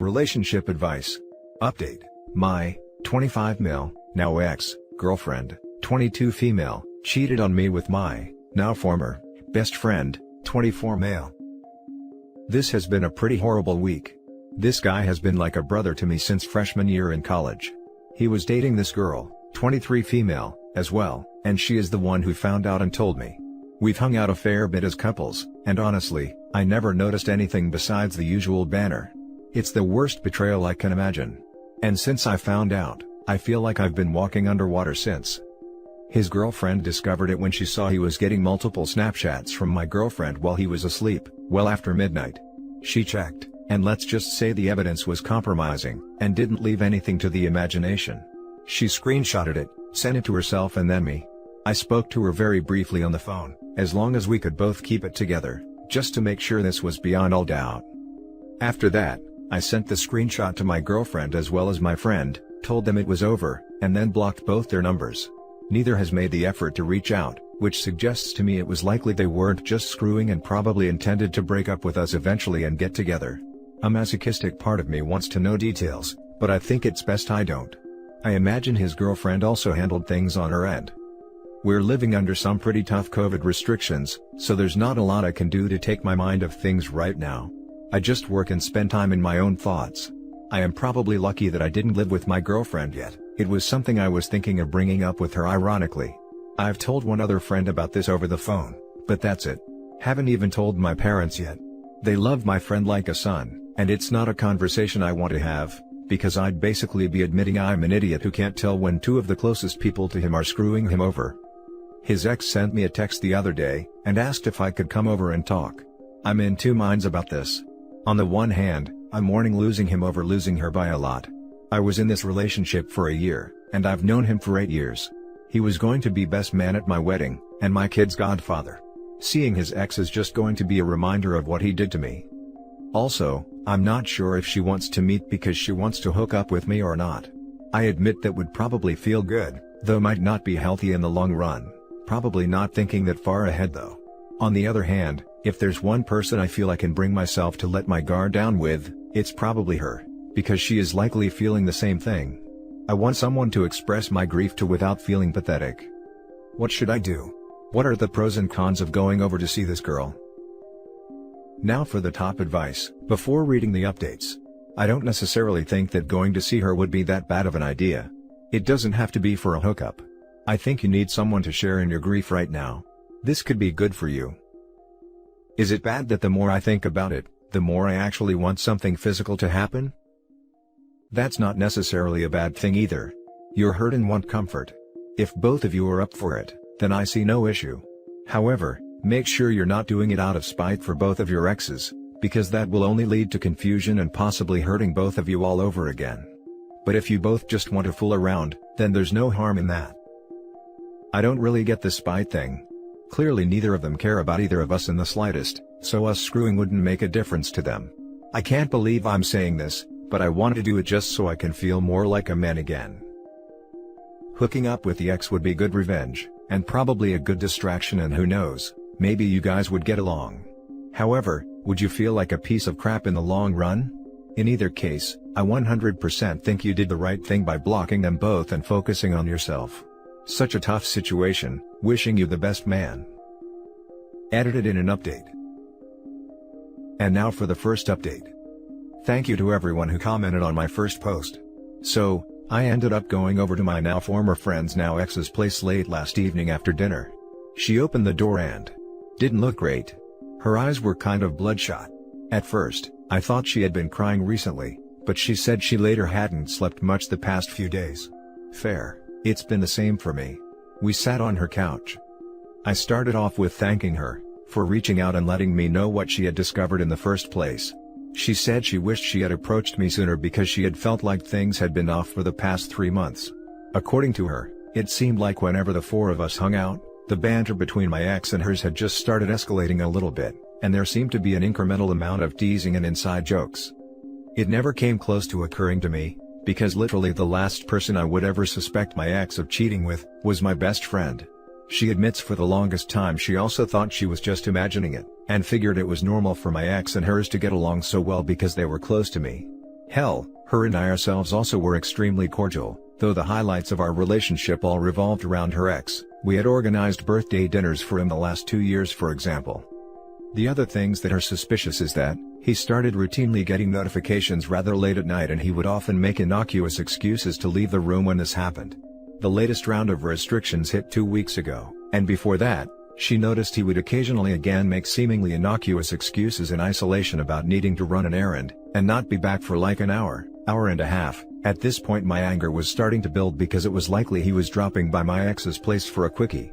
Relationship advice. Update. My 25 male, now ex-girlfriend, 22 female, cheated on me with my now former best friend, 24 male. This has been a pretty horrible week. This guy has been like a brother to me since freshman year in college. He was dating this girl, 23 female, as well, and she is the one who found out and told me. We've hung out a fair bit as couples, and honestly, I never noticed anything besides the usual banter. It's the worst betrayal I can imagine. And since I found out, I feel like I've been walking underwater since. His girlfriend discovered it when she saw he was getting multiple Snapchats from my girlfriend while he was asleep, well after midnight. She checked, and let's just say the evidence was compromising, and didn't leave anything to the imagination. She screenshotted it, sent it to herself and then me. I spoke to her very briefly on the phone, as long as we could both keep it together, just to make sure this was beyond all doubt. After that, I sent the screenshot to my girlfriend as well as my friend, told them it was over, and then blocked both their numbers. Neither has made the effort to reach out, which suggests to me it was likely they weren't just screwing and probably intended to break up with us eventually and get together. A masochistic part of me wants to know details, but I think it's best I don't. I imagine his girlfriend also handled things on her end. We're living under some pretty tough COVID restrictions, so there's not a lot I can do to take my mind off things right now. I just work and spend time in my own thoughts. I am probably lucky that I didn't live with my girlfriend yet. It was something I was thinking of bringing up with her ironically. I've told one other friend about this over the phone, but that's it. Haven't even told my parents yet. They love my friend like a son, and it's not a conversation I want to have, because I'd basically be admitting I'm an idiot who can't tell when two of the closest people to him are screwing him over. His ex sent me a text the other day, and asked if I could come over and talk. I'm in two minds about this. On the one hand, I'm mourning losing him over losing her by a lot. I was in this relationship for a year, and I've known him for 8 years. He was going to be best man at my wedding, and my kid's godfather. Seeing his ex is just going to be a reminder of what he did to me. Also, I'm not sure if she wants to meet because she wants to hook up with me or not. I admit that would probably feel good, though might not be healthy in the long run. Probably not thinking that far ahead though. On the other hand, if there's one person I feel I can bring myself to let my guard down with, it's probably her, because she is likely feeling the same thing. I want someone to express my grief to without feeling pathetic. What should I do? What are the pros and cons of going over to see this girl? Now for the top advice, before reading the updates. I don't necessarily think that going to see her would be that bad of an idea. It doesn't have to be for a hookup. I think you need someone to share in your grief right now. This could be good for you. Is it bad that the more I think about it, the more I actually want something physical to happen? That's not necessarily a bad thing either. You're hurt and want comfort. If both of you are up for it, then I see no issue. However, make sure you're not doing it out of spite for both of your exes, because that will only lead to confusion and possibly hurting both of you all over again. But if you both just want to fool around, then there's no harm in that. I don't really get the spite thing. Clearly neither of them care about either of us in the slightest, so us screwing wouldn't make a difference to them. I can't believe I'm saying this, but I want to do it just so I can feel more like a man again. Hooking up with the ex would be good revenge, and probably a good distraction, and who knows, maybe you guys would get along. However, would you feel like a piece of crap in the long run? In either case, I 100% think you did the right thing by blocking them both and focusing on yourself. Such a tough situation, wishing you the best, man. Edited in an update. And now for the first update. Thank you to everyone who commented on my first post. So, I ended up going over to my now former friend's now ex's place late last evening after dinner. She opened the door and didn't look great. Her eyes were kind of bloodshot. At first, I thought she had been crying recently, but she said she later hadn't slept much the past few days. Fair. It's been the same for me. We sat on her couch. I started off with thanking her for reaching out and letting me know what she had discovered in the first place. She said she wished she had approached me sooner because she had felt like things had been off for the past 3 months. According to her, it seemed like whenever the four of us hung out, the banter between my ex and hers had just started escalating a little bit, and there seemed to be an incremental amount of teasing and inside jokes. It never came close to occurring to me, because literally the last person I would ever suspect my ex of cheating with was my best friend. She admits for the longest time she also thought she was just imagining it, and figured it was normal for my ex and hers to get along so well because they were close to me. Hell, her and I ourselves also were extremely cordial, though the highlights of our relationship all revolved around her ex. We had organized birthday dinners for him the last 2 years, for example. The other things that are suspicious is that he started routinely getting notifications rather late at night, and he would often make innocuous excuses to leave the room when this happened. The latest round of restrictions hit 2 weeks ago, and before that, she noticed he would occasionally again make seemingly innocuous excuses in isolation about needing to run an errand, and not be back for like an hour and a half. At this point my anger was starting to build because it was likely he was dropping by my ex's place for a quickie.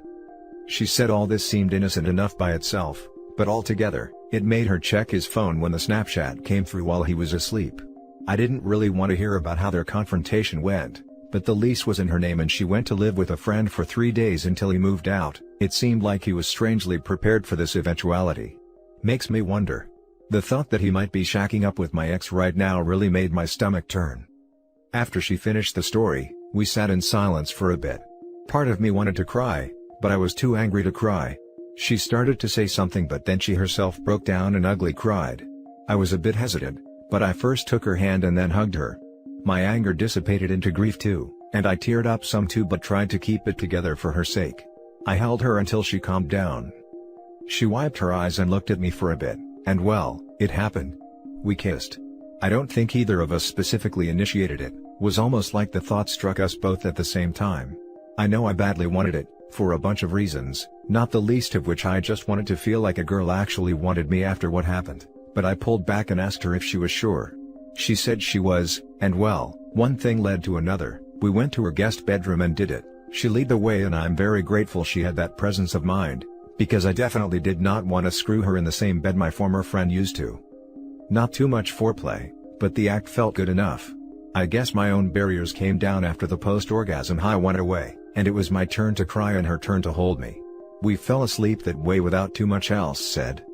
She said all this seemed innocent enough by itself, but altogether, it made her check his phone when the Snapchat came through while he was asleep. I didn't really want to hear about how their confrontation went, but the lease was in her name and she went to live with a friend for 3 days until he moved out. It seemed like he was strangely prepared for this eventuality. Makes me wonder. The thought that he might be shacking up with my ex right now really made my stomach turn. After she finished the story, we sat in silence for a bit. Part of me wanted to cry, but I was too angry to cry. She started to say something, but then she herself broke down and ugly cried. I was a bit hesitant, but I first took her hand and then hugged her. My anger dissipated into grief too, and I teared up some too, but tried to keep it together for her sake. I held her until she calmed down. She wiped her eyes and looked at me for a bit, and well, it happened. We kissed. I don't think either of us specifically initiated it. Was almost like the thought struck us both at the same time. I know I badly wanted it, for a bunch of reasons, not the least of which I just wanted to feel like a girl actually wanted me after what happened, but I pulled back and asked her if she was sure. She said she was, and well, one thing led to another. We went to her guest bedroom and did it. She led the way, and I'm very grateful she had that presence of mind, because I definitely did not want to screw her in the same bed my former friend used to. Not too much foreplay, but the act felt good enough. I guess my own barriers came down after the post-orgasm high went away, and it was my turn to cry and her turn to hold me. We fell asleep that way without too much else said.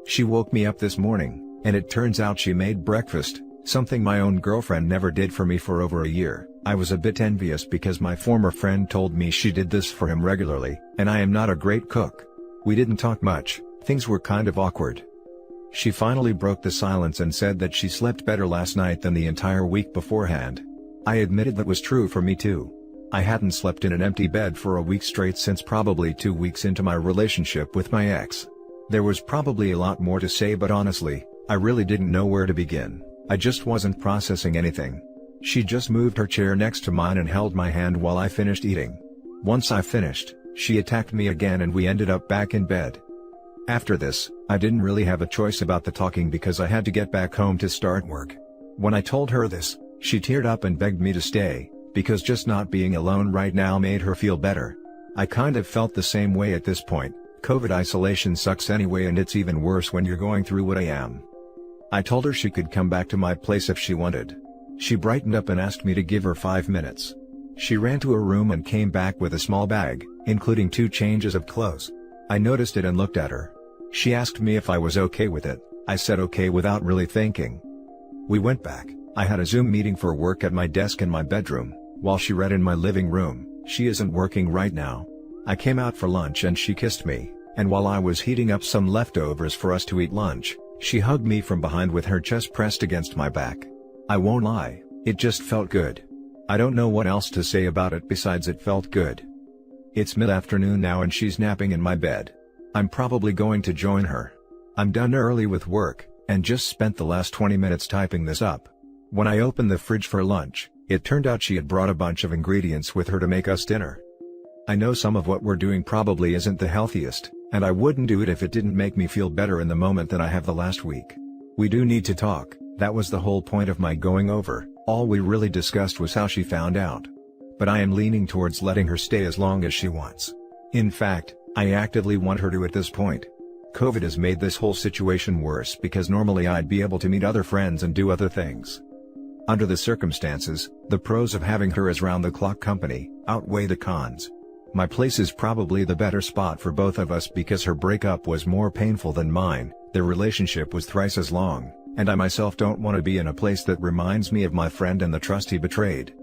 She woke me up this morning, and it turns out she made breakfast, something my own girlfriend never did for me for over a year. I was a bit envious because my former friend told me she did this for him regularly, and I am not a great cook. We didn't talk much, things were kind of awkward. She finally broke the silence and said that she slept better last night than the entire week beforehand. I admitted that was true for me too. I hadn't slept in an empty bed for a week straight since probably 2 weeks into my relationship with my ex. There was probably a lot more to say, but honestly, I really didn't know where to begin. I just wasn't processing anything. She just moved her chair next to mine and held my hand while I finished eating. Once I finished, she attacked me again and we ended up back in bed. After this, I didn't really have a choice about the talking because I had to get back home to start work. When I told her this, she teared up and begged me to stay, because just not being alone right now made her feel better. I kind of felt the same way at this point. COVID isolation sucks anyway, and it's even worse when you're going through what I am. I told her she could come back to my place if she wanted. She brightened up and asked me to give her 5 minutes. She ran to her room and came back with a small bag, including 2 changes of clothes. I noticed it and looked at her. She asked me if I was okay with it. I said okay without really thinking. We went back. I had a Zoom meeting for work at my desk in my bedroom, while she read in my living room. She isn't working right now. I came out for lunch and she kissed me, and while I was heating up some leftovers for us to eat lunch, she hugged me from behind with her chest pressed against my back. I won't lie, it just felt good. I don't know what else to say about it besides it felt good. It's mid-afternoon now and she's napping in my bed. I'm probably going to join her. I'm done early with work, and just spent the last 20 minutes typing this up. When I opened the fridge for lunch, it turned out she had brought a bunch of ingredients with her to make us dinner. I know some of what we're doing probably isn't the healthiest, and I wouldn't do it if it didn't make me feel better in the moment than I have the last week. We do need to talk, that was the whole point of my going over. All we really discussed was how she found out. But I am leaning towards letting her stay as long as she wants. In fact, I actively want her to at this point. COVID has made this whole situation worse because normally I'd be able to meet other friends and do other things. Under the circumstances, the pros of having her as round-the-clock company outweigh the cons. My place is probably the better spot for both of us because her breakup was more painful than mine, their relationship was thrice as long, and I myself don't want to be in a place that reminds me of my friend and the trust he betrayed.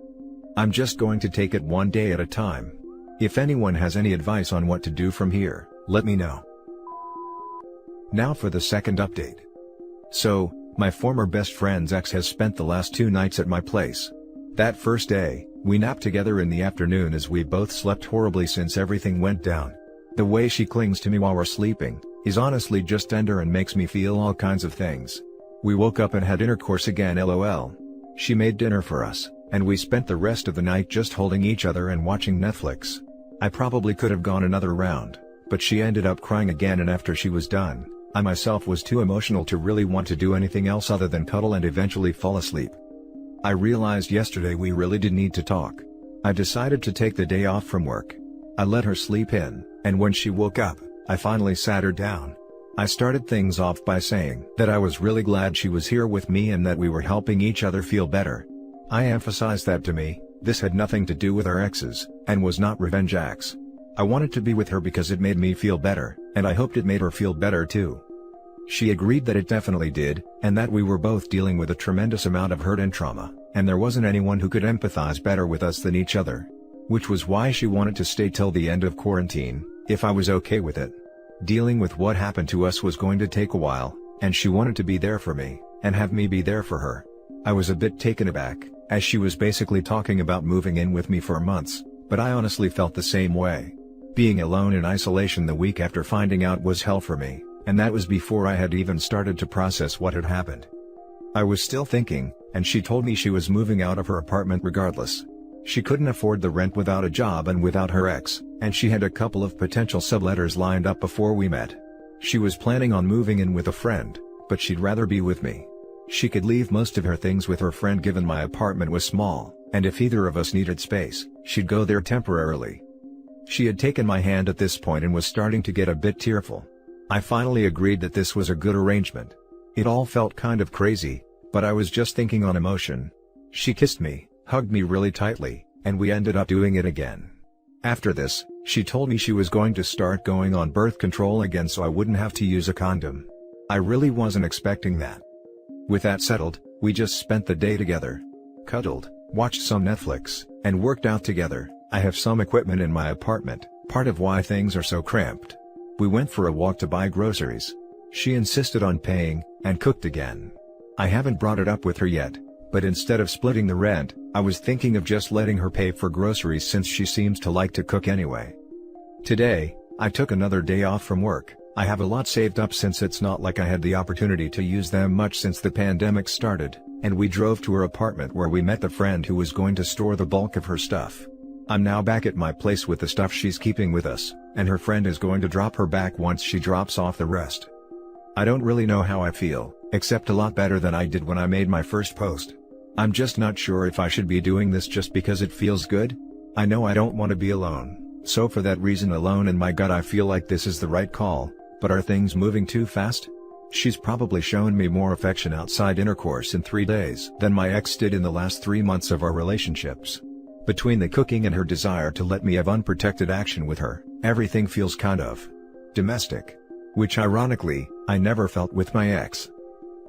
I'm just going to take it one day at a time. If anyone has any advice on what to do from here, let me know. Now for the second update. So, My former best friend's ex has spent the last 2 nights at my place. That first day, we napped together in the afternoon as we both slept horribly since everything went down. The way she clings to me while we're sleeping is honestly just tender and makes me feel all kinds of things. We woke up and had intercourse again, lol. She made dinner for us, and we spent the rest of the night just holding each other and watching Netflix. I probably could have gone another round, but she ended up crying again, and after she was done, I myself was too emotional to really want to do anything else other than cuddle and eventually fall asleep. I realized yesterday we really did need to talk. I decided to take the day off from work. I let her sleep in, and when she woke up, I finally sat her down. I started things off by saying that I was really glad she was here with me and that we were helping each other feel better. I emphasized that to me, this had nothing to do with our exes, and was not revenge acts. I wanted to be with her because it made me feel better, and I hoped it made her feel better too. She agreed that it definitely did, and that we were both dealing with a tremendous amount of hurt and trauma, and there wasn't anyone who could empathize better with us than each other. Which was why she wanted to stay till the end of quarantine, if I was okay with it. Dealing with what happened to us was going to take a while, and she wanted to be there for me, and have me be there for her. I was a bit taken aback, as she was basically talking about moving in with me for months, but I honestly felt the same way. Being alone in isolation the week after finding out was hell for me, and that was before I had even started to process what had happened. I was still thinking, and she told me she was moving out of her apartment regardless. She couldn't afford the rent without a job and without her ex, and she had a couple of potential subletters lined up before we met. She was planning on moving in with a friend, but she'd rather be with me. She could leave most of her things with her friend given my apartment was small, and if either of us needed space, she'd go there temporarily. She had taken my hand at this point and was starting to get a bit tearful. I finally agreed that this was a good arrangement. It all felt kind of crazy, but I was just thinking on emotion. She kissed me, hugged me really tightly, and we ended up doing it again. After this, she told me she was going to start going on birth control again so I wouldn't have to use a condom. I really wasn't expecting that. With that settled, we just spent the day together. Cuddled, watched some Netflix, and worked out together. I have some equipment in my apartment, part of why things are so cramped. We went for a walk to buy groceries. She insisted on paying, and cooked again. I haven't brought it up with her yet, but instead of splitting the rent, I was thinking of just letting her pay for groceries since she seems to like to cook anyway. Today, I took another day off from work. I have a lot saved up since it's not like I had the opportunity to use them much since the pandemic started, and we drove to her apartment where we met the friend who was going to store the bulk of her stuff. I'm now back at my place with the stuff she's keeping with us, and her friend is going to drop her back once she drops off the rest. I don't really know how I feel, except a lot better than I did when I made my first post. I'm just not sure if I should be doing this just because it feels good. I know I don't want to be alone, so for that reason alone in my gut I feel like this is the right call, but are things moving too fast? She's probably shown me more affection outside intercourse in 3 days than my ex did in the last 3 months of our relationships. Between the cooking and her desire to let me have unprotected action with her, everything feels kind of domestic. Which ironically, I never felt with my ex.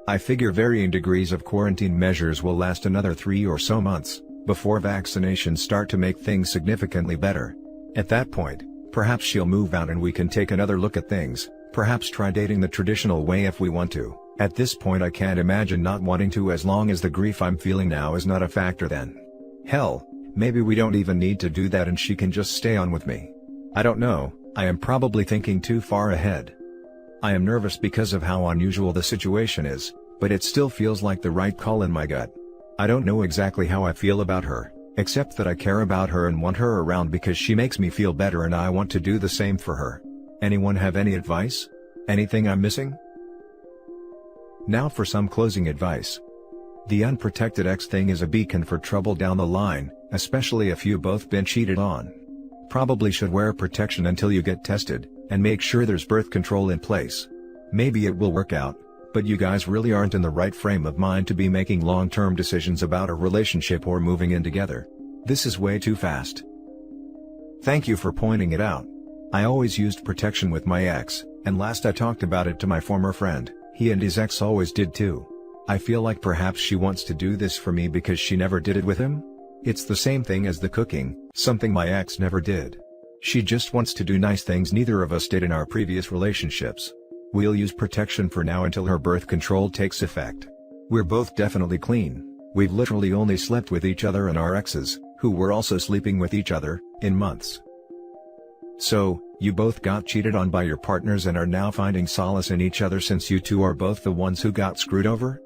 I figure varying degrees of quarantine measures will last another 3 or so months, before vaccinations start to make things significantly better. At that point, perhaps she'll move out and we can take another look at things, perhaps try dating the traditional way if we want to. At this point I can't imagine not wanting to as long as the grief I'm feeling now is not a factor then. Hell, maybe we don't even need to do that and she can just stay on with me. I don't know, I am probably thinking too far ahead. I am nervous because of how unusual the situation is, but it still feels like the right call in my gut. I don't know exactly how I feel about her, except that I care about her and want her around because she makes me feel better and I want to do the same for her. Anyone have any advice? Anything I'm missing? Now for some closing advice. The unprotected ex thing is a beacon for trouble down the line, especially if you've both been cheated on. Probably should wear protection until you get tested, and make sure there's birth control in place. Maybe it will work out, but you guys really aren't in the right frame of mind to be making long-term decisions about a relationship or moving in together. This is way too fast. Thank you for pointing it out. I always used protection with my ex, and last I talked about it to my former friend, he and his ex always did too. I feel like perhaps she wants to do this for me because she never did it with him? It's the same thing as the cooking, something my ex never did. She just wants to do nice things neither of us did in our previous relationships. We'll use protection for now until her birth control takes effect. We're both definitely clean. We've literally only slept with each other and our exes, who were also sleeping with each other, in months. So, you both got cheated on by your partners and are now finding solace in each other since you two are both the ones who got screwed over?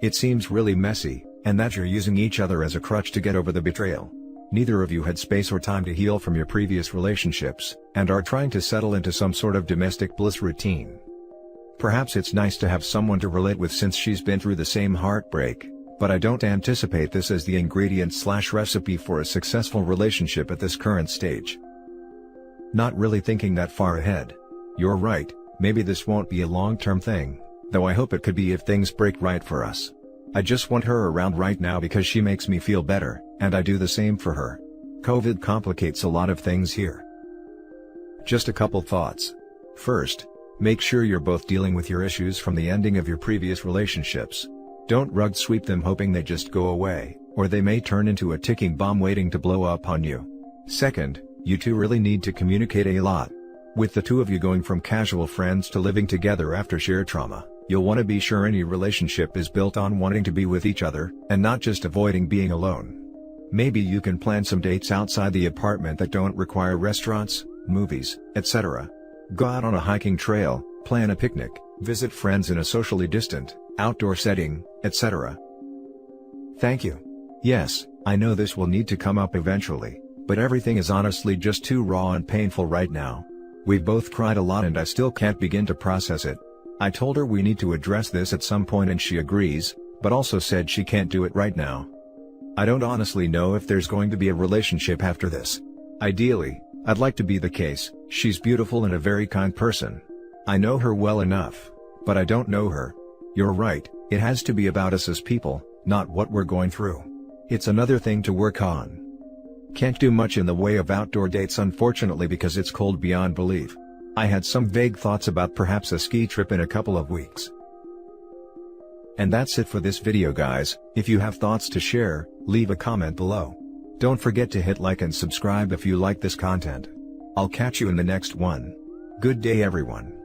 It seems really messy, and that you're using each other as a crutch to get over the betrayal. Neither of you had space or time to heal from your previous relationships, and are trying to settle into some sort of domestic bliss routine. Perhaps it's nice to have someone to relate with since she's been through the same heartbreak, but I don't anticipate this as the ingredient/recipe for a successful relationship at this current stage. Not really thinking that far ahead. You're right, maybe this won't be a long-term thing, though I hope it could be if things break right for us. I just want her around right now because she makes me feel better, and I do the same for her. COVID complicates a lot of things here. Just a couple thoughts. First, make sure you're both dealing with your issues from the ending of your previous relationships. Don't rug sweep them hoping they just go away, or they may turn into a ticking bomb waiting to blow up on you. Second, you two really need to communicate a lot. With the two of you going from casual friends to living together after shared trauma, you'll want to be sure any relationship is built on wanting to be with each other, and not just avoiding being alone. Maybe you can plan some dates outside the apartment that don't require restaurants, movies, etc. Go out on a hiking trail, plan a picnic, visit friends in a socially distant, outdoor setting, etc. Thank you. Yes, I know this will need to come up eventually, but everything is honestly just too raw and painful right now. We've both cried a lot and I still can't begin to process it. I told her we need to address this at some point and she agrees, but also said she can't do it right now. I don't honestly know if there's going to be a relationship after this. Ideally, I'd like to be the case. She's beautiful and a very kind person. I know her well enough, but I don't know her. You're right, it has to be about us as people, not what we're going through. It's another thing to work on. Can't do much in the way of outdoor dates unfortunately because it's cold beyond belief. I had some vague thoughts about perhaps a ski trip in a couple of weeks. And that's it for this video guys. If you have thoughts to share, leave a comment below. Don't forget to hit like and subscribe if you like this content. I'll catch you in the next one. Good day everyone.